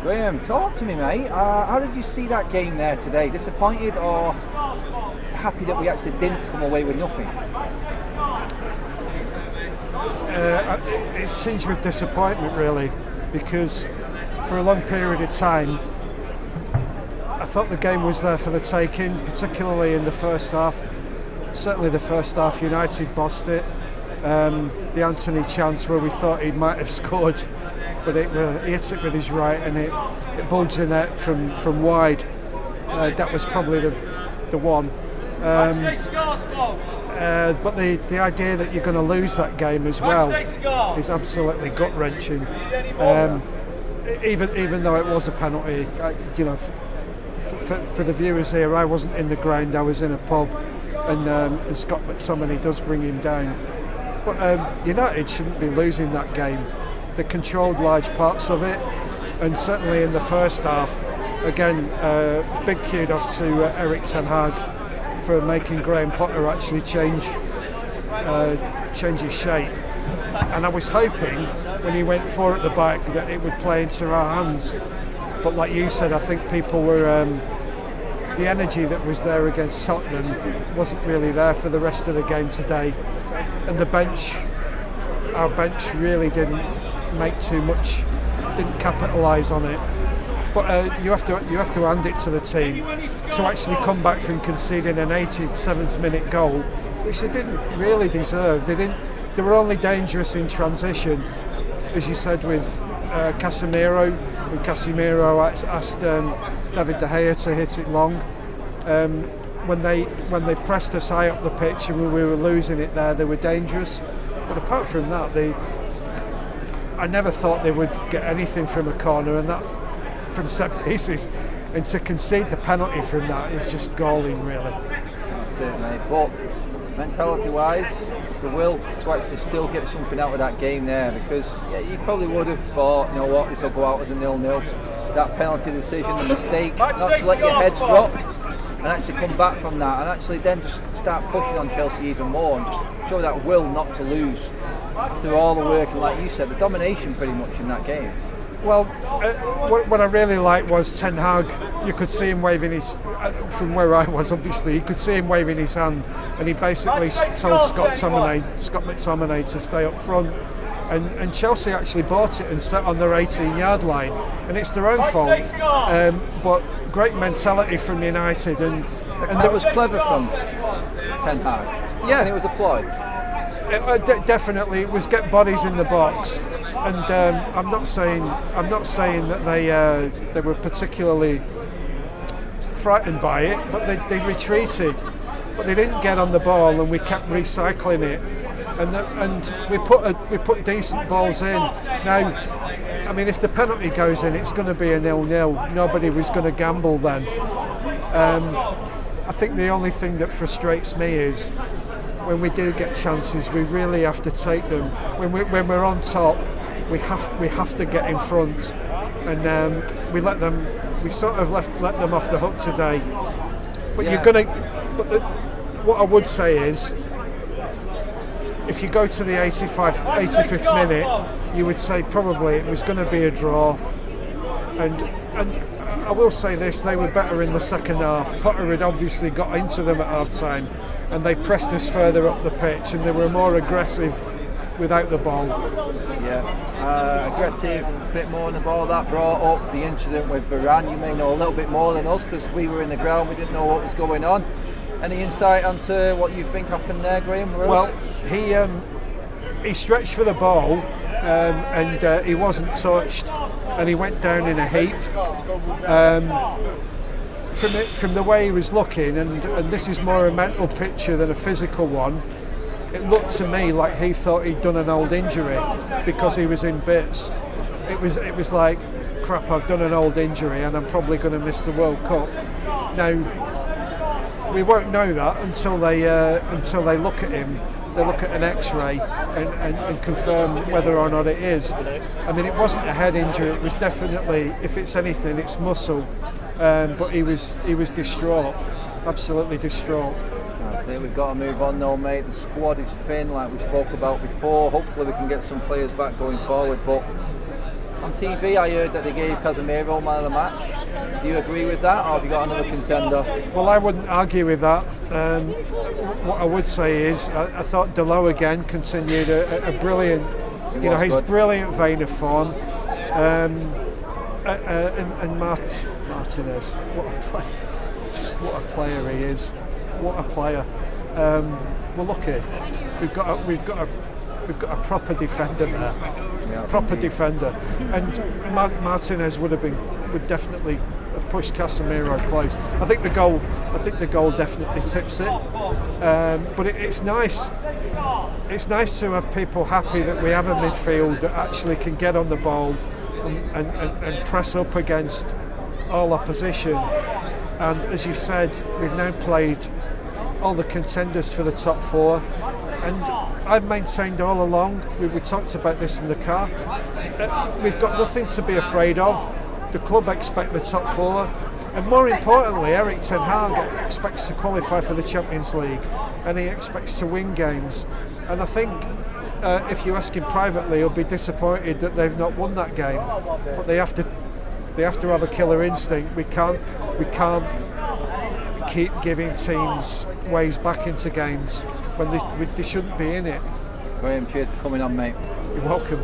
Graham, talk to me, mate. How did you see that game there today? Disappointed or happy that we actually didn't come away with nothing? It's tinged with disappointment, really, because for a long period of time I thought the game was there for the taking, particularly in the first half. Certainly the first half, United bossed it. The Anthony chance where we thought he might have scored, but he hit it with his right and it bulged the net from wide. That was probably the one. But the idea that you're going to lose that game as well is absolutely gut-wrenching. Even though it was a penalty, for the viewers here, I wasn't in the ground, I was in a pub, and Scott McTominay does bring him down. But United shouldn't be losing that game. They controlled large parts of it, and certainly in the first half, again, big kudos to Eric Ten Hag for making Graham Potter actually change his shape. And I was hoping when he went for at the back that it would play into our hands. But like you said, I think people were the energy that was there against Tottenham wasn't really there for the rest of the game today. And our bench really didn't make too much, didn't capitalise on it. But you have to hand it to the team to actually come back from conceding an 87th minute goal, which they didn't really deserve. They were only dangerous in transition, as you said, with Casemiro. When Casemiro asked David De Gea to hit it long. When they pressed us high up the pitch and we were losing it there, they were dangerous. But apart from that, I never thought they would get anything from a corner, and that from set pieces, and to concede the penalty from that is just galling, really. That's it, mate. But mentality-wise, the will to actually still get something out of that game there, because you probably would have thought, you know what, this will go out as a 0-0. That penalty decision, the mistake, not to let your heads drop and actually come back from that, and actually then just start pushing on Chelsea even more and just show that will not to lose after all the work and, like you said, the domination pretty much in that game. Well, what I really liked was Ten Hag. You could see him waving his, from where I was obviously, you could see him waving his hand, and he basically told Scott McTominay to stay up front. And Chelsea actually bought it and sat on their 18-yard line, and it's their own fault. But great mentality from United, and that was clever from Ten Hag. Yeah, and it was applied. Definitely, it was get bodies in the box, and I'm not saying that they were particularly frightened by it, but they retreated, but they didn't get on the ball, and we kept recycling it, and we put decent balls in. Now, I mean, if the penalty goes in, it's going to be a 0-0. Nobody was going to gamble then. I think the only thing that frustrates me is, when we do get chances, we really have to take them. When we're on top, we have to get in front, and we sort of let them off the hook today. But what I would say is, if you go to the 85th minute, you would say probably it was going to be a draw. And I will say this: they were better in the second half. Potter had obviously got into them at half time, and they pressed us further up the pitch, and they were more aggressive without the ball. Yeah, aggressive, a bit more on the ball. That brought up the incident with Varane. You may know a little bit more than us, because we were in the ground, we didn't know what was going on. Any insight onto what you think happened there, Graham? Well, he stretched for the ball, and he wasn't touched, and he went down in a heap. From the way he was looking, and this is more a mental picture than a physical one, it looked to me like he thought he'd done an old injury because he was in bits. It was like, crap, I've done an old injury and I'm probably going to miss the World Cup. Now, we won't know that until they look at him. They look at an X-ray and confirm whether or not it is. I mean, it wasn't a head injury. It was definitely, if it's anything, it's muscle. But he was distraught, absolutely distraught. That's it. We've got to move on though, mate. The squad is thin, like we spoke about before. Hopefully we can get some players back going forward. But On TV, I heard that they gave Casemiro man of the match. Do you agree with that, or have you got another contender? Well, I wouldn't argue with that. What I would say is, I thought Dalot again continued a brilliant, his brilliant vein of form. And Martinez, what a player he is! What a player! We're lucky. We've got a proper defender there. Yeah, Proper defender, and Martinez would definitely have pushed Casemiro close. I think the goal definitely tips it. But it's nice. It's nice to have people happy that we have a midfield that actually can get on the ball and press up against all opposition. And as you've said, we've now played all the contenders for the top four, and I've maintained all along, we talked about this in the car, we've got nothing to be afraid of. The club expect the top four, and more importantly, Erik ten Hag expects to qualify for the Champions League, and he expects to win games. And I think if you ask him privately, he'll be disappointed that they've not won that game, but they have to have a killer instinct. We can't keep giving teams ways back into games when they shouldn't be in it. Graham, cheers for coming on, mate. You're welcome.